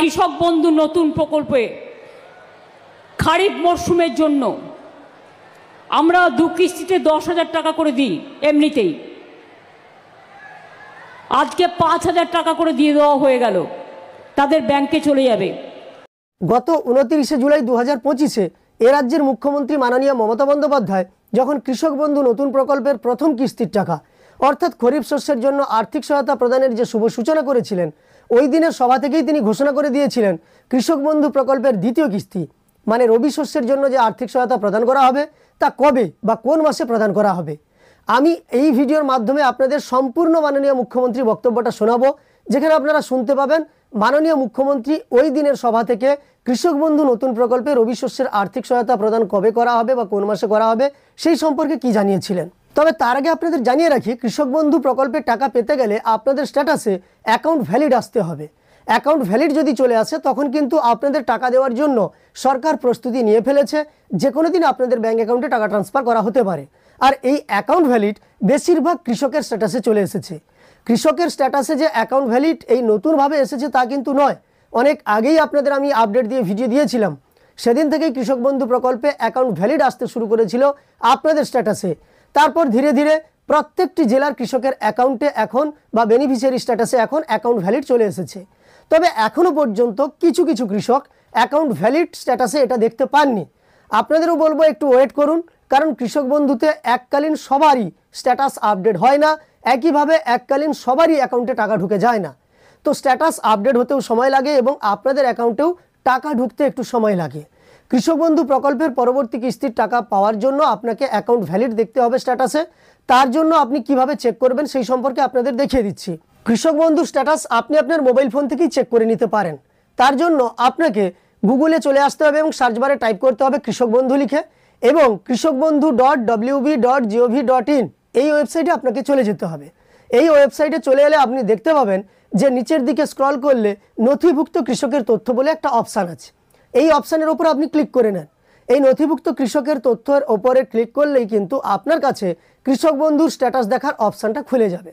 কৃষক বন্ধু নতুন প্রকল্পে খারিফ মরশুমের জন্য আমরা 2 কিস্তিতে 10,000 টাকা করে দিই। এমনিতেই আজকে 5,000 টাকা করে দিয়ে দেওয়া হয়ে গেল, তাদের ব্যাংকে চলে যাবে। গত 29শে জুলাই 2025-এ এ রাজ্যের মুখ্যমন্ত্রী মাননীয় মমতা বন্দ্যোপাধ্যায় যখন কৃষক বন্ধু নতুন প্রকল্পের প্রথম কিস্তির টাকা অর্থাৎ খরিফ শস্যের জন্য আর্থিক সহায়তা প্রদানের যে শুভ সূচনা করেছিলেন, ওই দিনের সভা থেকেই তিনি ঘোষণা করে দিয়েছিলেন কৃষক বন্ধু প্রকল্পের দ্বিতীয় কিস্তি মানে রবি শস্যের জন্য যে আর্থিক সহায়তা প্রদান করা হবে তা কবে বা কোন মাসে প্রদান করা হবে। আমি এই ভিডিওর মাধ্যমে আপনাদের সম্পূর্ণ মাননীয় মুখ্যমন্ত্রীর বক্তব্যটা শোনাবো, যেখানে আপনারা শুনতে পাবেন মাননীয় মুখ্যমন্ত্রী ওই দিনের সভা থেকে কৃষক বন্ধু নতুন প্রকল্পে রবি শস্যের আর্থিক সহায়তা প্রদান কবে করা হবে বা কোন মাসে করা হবে সেই সম্পর্কে কি জানিয়েছিলেন। তবে তার আগে আপনাদের জানিয়ে রাখি, কৃষক বন্ধু প্রকল্পের টাকা পেতে গেলে আপনাদের স্ট্যাটাসে অ্যাকাউন্ট ভ্যালিড আসতে হবে। অ্যাকাউন্ট ভ্যালিড যদি চলে আসে তখন কিন্তু আপনাদের টাকা দেওয়ার জন্য সরকার প্রস্তুতি নিয়ে ফেলেছে, যে কোনো দিন আপনাদের ব্যাঙ্ক অ্যাকাউন্টে টাকা ট্রান্সফার করা হতে পারে। আর এই অ্যাকাউন্ট ভ্যালিড বেশিরভাগ কৃষকের স্ট্যাটাসে চলে এসেছে। কৃষকের স্ট্যাটাসে যে অ্যাকাউন্ট ভ্যালিড এই নতুনভাবে এসেছে তা কিন্তু নয়, অনেক আগেই আপনাদের আমি আপডেট দিয়ে ভিডিও দিয়েছিলাম। সেদিন থেকেই কৃষক বন্ধু প্রকল্পে অ্যাকাউন্ট ভ্যালিড আসতে শুরু করেছিল আপনাদের স্ট্যাটাসে। তারপর ধীরে ধীরে প্রত্যেকটি জেলার কৃষকের অ্যাকাউন্টে এখন বা বেনিফিশিয়ারি স্ট্যাটাসে এখন অ্যাকাউন্ট ভ্যালিড চলে এসেছে। তবে এখনও পর্যন্ত কিছু কিছু কৃষক অ্যাকাউন্ট ভ্যালিড স্ট্যাটাসে এটা দেখতে পাননি। আপনাদেরও বলবো একটু ওয়েট করুন, কারণ কৃষক বন্ধুতে এককালীন সবারই স্ট্যাটাস আপডেট হয় না, একইভাবে এককালীন সবারই অ্যাকাউন্টে টাকা ঢুকে যায় না। তো স্ট্যাটাস আপডেট হতেও সময় লাগে এবং আপনাদের অ্যাকাউন্টেও টাকা ঢুকতে একটু সময় লাগে। কৃষক বন্ধু প্রকল্পের পরবর্তী কিস্তির টাকা পাওয়ার জন্য আপনাকে অ্যাকাউন্ট ভ্যালিড দেখতে হবে স্ট্যাটাসে। তার জন্য আপনি কিভাবে চেক করবেন সেই সম্পর্কে আপনাদের দেখিয়ে দিচ্ছি। কৃষক বন্ধু স্ট্যাটাস আপনি আপনার মোবাইল ফোন থেকেই চেক করে নিতে পারেন। তার জন্য আপনাকে গুগলে চলে আসতে হবে এবং সার্চ বারে টাইপ করতে হবে কৃষক বন্ধু লিখে, এবং kৃষকবন্ধু.wb.gov.in এই ওয়েবসাইটে আপনাকে চলে যেতে হবে। এই ওয়েবসাইটে চলে এলে আপনি দেখতে পাবেন যে নিচের দিকে স্ক্রল করলে নথিভুক্ত কৃষকের তথ্য বলে একটা অপশান আছে। এই অপশানের ওপর আপনি ক্লিক করে নেন। এই নথিভুক্ত কৃষকের তথ্যের ওপরে ক্লিক করলেই কিন্তু আপনার কাছে কৃষক বন্ধুর স্ট্যাটাস দেখার অপশানটা খুলে যাবে।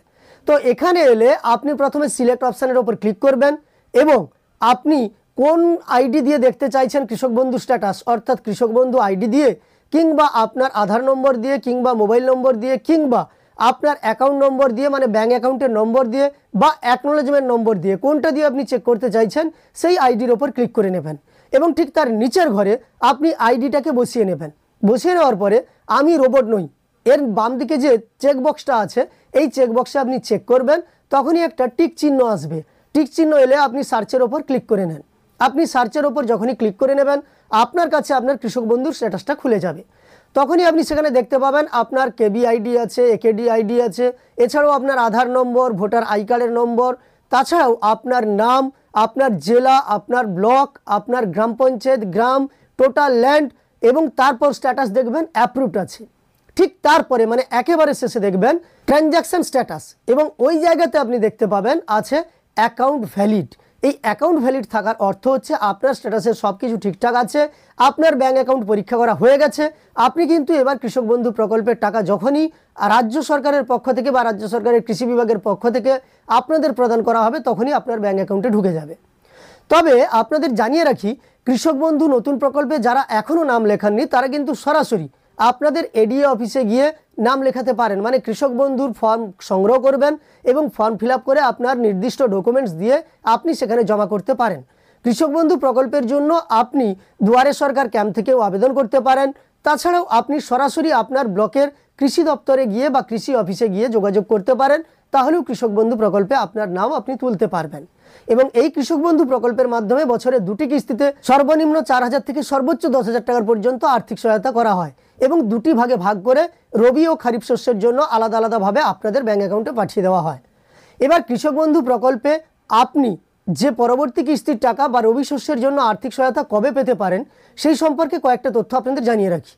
তো এখানে এলে আপনি প্রথমে সিলেক্ট অপশানের ওপর ক্লিক করবেন এবং আপনি কোন আইডি দিয়ে দেখতে চাইছেন কৃষক বন্ধু স্ট্যাটাস, অর্থাৎ কৃষক বন্ধু আইডি দিয়ে কিংবা আপনার আধার নম্বর দিয়ে কিংবা মোবাইল নম্বর দিয়ে কিংবা আপনার অ্যাকাউন্ট নম্বর দিয়ে মানে ব্যাঙ্ক অ্যাকাউন্টের নম্বর দিয়ে বা অ্যাকনোলেজমেন্ট নম্বর দিয়ে কোনটা দিয়ে আপনি চেক করতে চাইছেন সেই আইডির ওপর ক্লিক করে নেবেন এবং ঠিক তার নিচের ঘরে আপনি আইডিটাকে বসিয়ে নেবেন। বসিয়ে নেওয়ার পরে আমি রোবট নই এর বাম দিকে যে চেকবক্সটা আছে এই চেকবক্সে আপনি চেক করবেন, তখনই একটা টিক চিহ্ন আসবে। টিক চিহ্ন এলে আপনি সার্চের ওপর ক্লিক করে নেন। আপনি সার্চের ওপর যখনই ক্লিক করে নেবেন আপনার কাছে আপনার কৃষক বন্ধুর স্ট্যাটাসটা খুলে যাবে। তখনই আপনি সেখানে দেখতে পাবেন আপনার কেবি আইডি আছে, একেডি আইডি আছে, এছাড়াও আপনার আধার নম্বর, ভোটার আই কার্ডের নম্বর, তাছাড়াও আপনার নাম, আপনার জেলা, আপনার ব্লক, আপনার গ্রাম পঞ্চায়েত, গ্রাম, টোটাল ল্যান্ড এবং তারপর স্ট্যাটাস দেখবেন অ্যাপ্রুভড আছে। ঠিক তারপরে মানে একেবারে শেষে দেখবেন ট্রানজ্যাকশন স্ট্যাটাস এবং ওই জায়গাতে আপনি দেখতে পাবেন আছে অ্যাকাউন্ট ভ্যালিড। এই অ্যাকাউন্ট ভ্যালিড থাকার অর্থ হচ্ছে আপনার স্ট্যাটাসের সব কিছু ঠিকঠাক আছে, আপনার ব্যাঙ্ক অ্যাকাউন্ট পরীক্ষা করা হয়ে গেছে। আপনি কিন্তু এবার কৃষক বন্ধু প্রকল্পের টাকা যখনই রাজ্য সরকারের পক্ষ থেকে বা রাজ্য সরকারের কৃষি বিভাগের পক্ষ থেকে আপনাদের প্রদান করা হবে তখনই আপনার ব্যাঙ্ক অ্যাকাউন্টে ঢুকে যাবে। তবে আপনাদের জানিয়ে রাখি, কৃষক বন্ধু নতুন প্রকল্পে যারা এখনও নাম লেখাননি তারা কিন্তু সরাসরি আপনাদের এডিএ অফিসে গিয়ে নাম লেখাতে পারেন। মানে কৃষক বন্ধুর ফর্ম সংগ্রহ করবেন এবং ফর্ম ফিল আপ করে আপনার নির্দিষ্ট ডকুমেন্টস দিয়ে আপনি সেখানে জমা করতে পারেন। কৃষক বন্ধু প্রকল্পের জন্য আপনি দুয়ারে সরকার ক্যাম্প থেকেও আবেদন করতে পারেন। তাছাড়াও আপনি সরাসরি আপনার ব্লকের কৃষি দপ্তরে গিয়ে বা কৃষি অফিসে গিয়ে যোগাযোগ করতে পারেন, তাহলেও কৃষক বন্ধু প্রকল্পে আপনার নাম আপনি তুলতে পারবেন। এবং এই কৃষক বন্ধু প্রকল্পের মাধ্যমে বছরে 2টি কিস্তিতে সর্বনিম্ন 4,000 থেকে সর্বোচ্চ 10,000 টাকার পর্যন্ত আর্থিক সহায়তা করা হয় এবং 2টি ভাগে ভাগ করে রবি ও খারিফ শস্যের জন্য আলাদা আলাদাভাবে আপনাদের ব্যাঙ্ক অ্যাকাউন্টে পাঠিয়ে দেওয়া হয়। এবার কৃষক বন্ধু প্রকল্পে আপনি যে পরবর্তী কিস্তির টাকা বা রবি শস্যের জন্য আর্থিক সহায়তা কবে পেতে পারেন সেই সম্পর্কে কয়েকটা তথ্য আপনাদের জানিয়ে রাখি।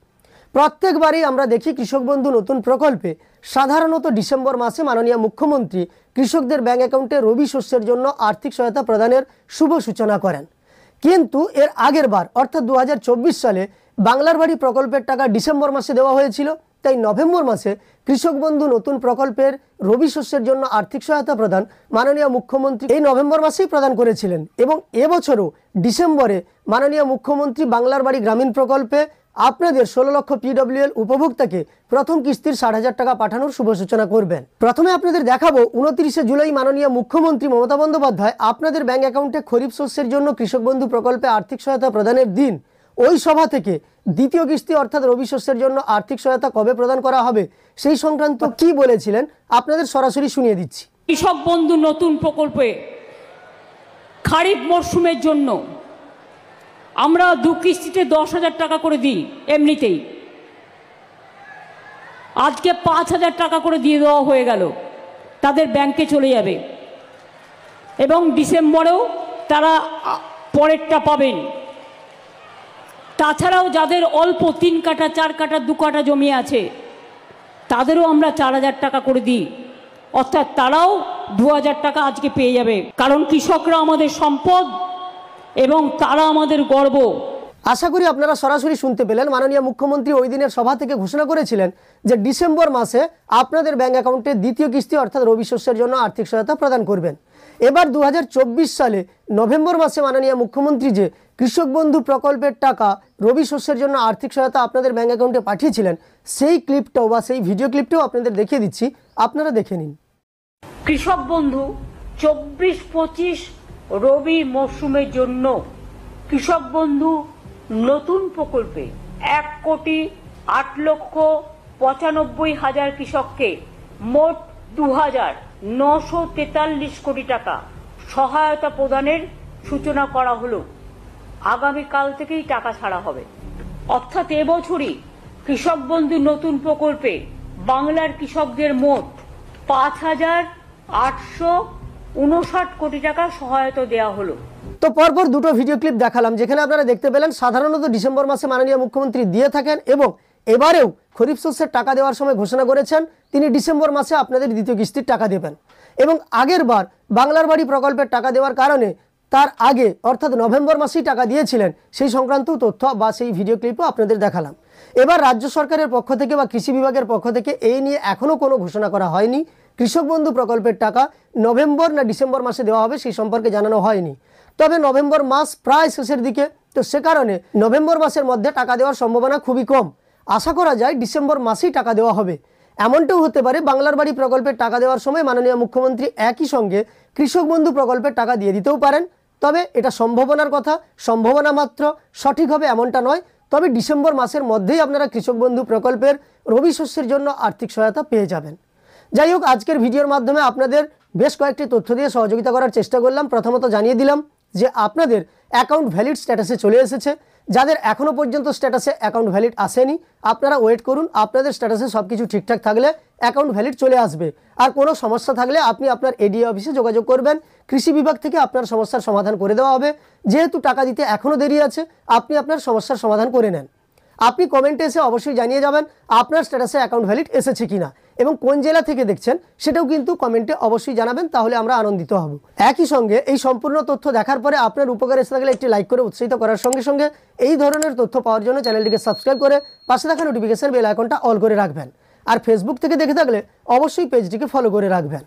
প্রত্যেকবারই আমরা দেখি কৃষক বন্ধু নতুন প্রকল্পে সাধারণত ডিসেম্বর মাসে মাননীয় মুখ্যমন্ত্রী কৃষকদের ব্যাঙ্ক অ্যাকাউন্টে রবি শস্যের জন্য আর্থিক সহায়তা প্রদানের শুভ সূচনা করেন। কিন্তু এর আগের বার অর্থাৎ 2024 সালে বাংলার বাড়ি প্রকল্পের টাকা ডিসেম্বর মাসে দেওয়া হয়েছিল, তাই নভেম্বর মাসে কৃষক বন্ধু নতুন প্রকল্পের রবি শস্যের জন্য আর্থিক সহায়তা প্রদান মাননীয় মুখ্যমন্ত্রী এই নভেম্বর মাসেই প্রদান করেছিলেন এবং এবছরও ডিসেম্বরে মাননীয় মুখ্যমন্ত্রী বাংলার বাড়ি গ্রামীণ প্রকল্পে আপনাদের 16 লক্ষ PWL উপভোক্তাকে প্রথম কিস্তির 60,000 টাকা পাঠানোর শুভ সূচনা করবেন। প্রথমে আপনাদের দেখাবো 29 জুলাই মাননীয় মুখ্যমন্ত্রী মমতা বন্দ্যোপাধ্যায় আপনাদের ব্যাংক অ্যাকাউন্টে খরিফ শস্যের জন্য কৃষক বন্ধু প্রকল্পে আর্থিক সহায়তা প্রদানের দিন ওই সভা থেকে দ্বিতীয় কিস্তি অর্থাৎ রবি শস্যের জন্য আর্থিক সহায়তা কবে প্রদান করা হবে সেই সংক্রান্ত কি বলেছিলেন আপনাদের সরাসরি শুনিয়ে দিচ্ছি। কৃষক বন্ধু নতুন প্রকল্পে খারিফ মরশুমের জন্য আমরা 2 কিস্তিতে 10,000 টাকা করে দিই। এমনিতেই আজকে 5,000 টাকা করে দিয়ে দেওয়া হয়ে গেল, তাদের ব্যাংকে চলে যাবে এবং ডিসেম্বরেও তারা পরেরটা পাবেন। তাছাড়াও যাদের অল্প 3 কাঠা 4 কাঠা 2 কাঠা জমি আছে তাদেরও আমরা 4,000 টাকা করে দিই, অর্থাৎ তারাও 2,000 টাকা আজকে পেয়ে যাবে। কারণ কৃষকরা আমাদের সম্পদ এবং তারা আমাদের গর্ব। আশা করি আপনারা সরাসরি শুনতে পেলেন মাননীয় মুখ্যমন্ত্রী ওই দিনের সভা থেকে ঘোষণা করেছিলেন যে ডিসেম্বর মাসে আপনাদের ব্যাংক অ্যাকাউন্টে দ্বিতীয় কিস্তি অর্থাৎ রবি শস্যের জন্য আর্থিক সহায়তা প্রদান করবেন। এবার 2024 সালে নভেম্বর মাসে মাননীয় মুখ্যমন্ত্রী যে কৃষক বন্ধু প্রকল্পের টাকা রবি শস্যের জন্য আর্থিক সহায়তা আপনাদের ব্যাংক অ্যাকাউন্টে পাঠিয়েছিলেন সেই ক্লিপটাও বা সেই ভিডিও ক্লিপটাও আপনাদের দেখিয়ে দিচ্ছি, আপনারা দেখে নিন। কৃষক বন্ধু 24-25 রবি মরশুমের জন্য কৃষক বন্ধু নতুন প্রকল্পে 1,08,95,000 কৃষককে মোট 2,943 কোটি টাকা সহায়তা প্রদানের সূচনা করা হলো। আগামীকাল থেকেই টাকা ছাড়া হবে, অর্থাৎ এবছরই কৃষক বন্ধু নতুন প্রকল্পে বাংলার কৃষকদের মোট 5,859 কোটি টাকা সহায়তা দেওয়া হলো। তো পরপর দুটো ভিডিও ক্লিপ দেখালাম যেখানে আপনারা দেখতে পেলেন সাধারণত ডিসেম্বর মাসে মাননীয় মুখ্যমন্ত্রী দিয়ে থাকেন এবং এবারেও খরিফ শস্যের টাকা দেওয়ার সময় ঘোষণা করেছেন তিনি ডিসেম্বর মাসে আপনাদের দ্বিতীয় কিস্তির টাকা দেবেন এবং আগের বার বাংলার বাড়ি প্রকল্পের টাকা দেওয়ার কারণে তার আগে অর্থাৎ নভেম্বর মাসেই টাকা দিয়েছিলেন সেই সংক্রান্ত তথ্য বা সেই ভিডিও ক্লিপও আপনাদের দেখালাম। এবার রাজ্য সরকারের পক্ষ থেকে বা কৃষি বিভাগের পক্ষ থেকে এই নিয়ে এখনও কোনো ঘোষণা করা হয়নি। কৃষক বন্ধু প্রকল্পের টাকা নভেম্বর না ডিসেম্বর মাসে দেওয়া হবে সেই সম্পর্কে জানানো হয়নি। তবে নভেম্বর মাস প্রায় শেষের দিকে, তো সে কারণে নভেম্বর মাসের মধ্যে টাকা দেওয়ার সম্ভাবনা খুবই কম। আশা করা যায় ডিসেম্বর মাসেই টাকা দেওয়া হবে। এমনটাও হতে পারে বাংলার বাড়ি প্রকল্পের টাকা দেওয়ার সময় মাননীয় মুখ্যমন্ত্রী একই সঙ্গে কৃষক বন্ধু প্রকল্পের টাকা দিয়ে দিতেও পারেন। তবে এটা সম্ভাবনার কথা, সম্ভাবনা মাত্র, সঠিক হবে এমনটা নয়। তবে ডিসেম্বর মাসের মধ্যেই আপনারা কৃষক বন্ধু প্রকল্পের রবি শস্যের জন্য আর্থিক সহায়তা পেয়ে যাবেন। যাই হোক, আজকের ভিডিওর মাধ্যমে আপনাদের বেশ কয়েকটি তথ্য দিয়ে সহযোগিতা করার চেষ্টা করলাম। প্রথমত জানিয়ে দিলাম যে আপনাদের অ্যাকাউন্ট ভ্যালিড স্ট্যাটাসে চলে এসেছে। যাদের এখনও পর্যন্ত স্ট্যাটাসে অ্যাকাউন্ট ভ্যালিড আসেনি আপনারা ওয়েট করুন, আপনাদের স্ট্যাটাসে সব কিছু ঠিকঠাক থাকলে অ্যাকাউন্ট ভ্যালিড চলে আসবে। আর কোনো সমস্যা থাকলে আপনি আপনার এডিএ অফিসে যোগাযোগ করবেন, কৃষি বিভাগ থেকে আপনার সমস্যার সমাধান করে দেওয়া হবে। যেহেতু টাকা দিতে এখনও দেরি আছে আপনি আপনার সমস্যার সমাধান করে নেন। আপনি কমেন্টে এসে অবশ্যই জানিয়ে যাবেন আপনার স্ট্যাটাসে অ্যাকাউন্ট ভ্যালিড এসেছে কিনা এবং কোন জেলা থেকে দেখছেন সেটাও কিন্তু কমেন্টে অবশ্যই জানাবেন, তাহলে আমরা আনন্দিত হব। একই সঙ্গে এই সম্পূর্ণ তথ্য দেখার পরে আপনার উপকার এসে থাকলে একটি লাইক করে উৎসাহিত করার সঙ্গে সঙ্গে এই ধরনের তথ্য পাওয়ার জন্য চ্যানেলটিকে সাবস্ক্রাইব করে পাশে থাকা নোটিফিকেশন বেল আইকনটা অল করে রাখবেন। আর ফেসবুক থেকে দেখে থাকলে অবশ্যই পেজটিকে ফলো করে রাখবেন।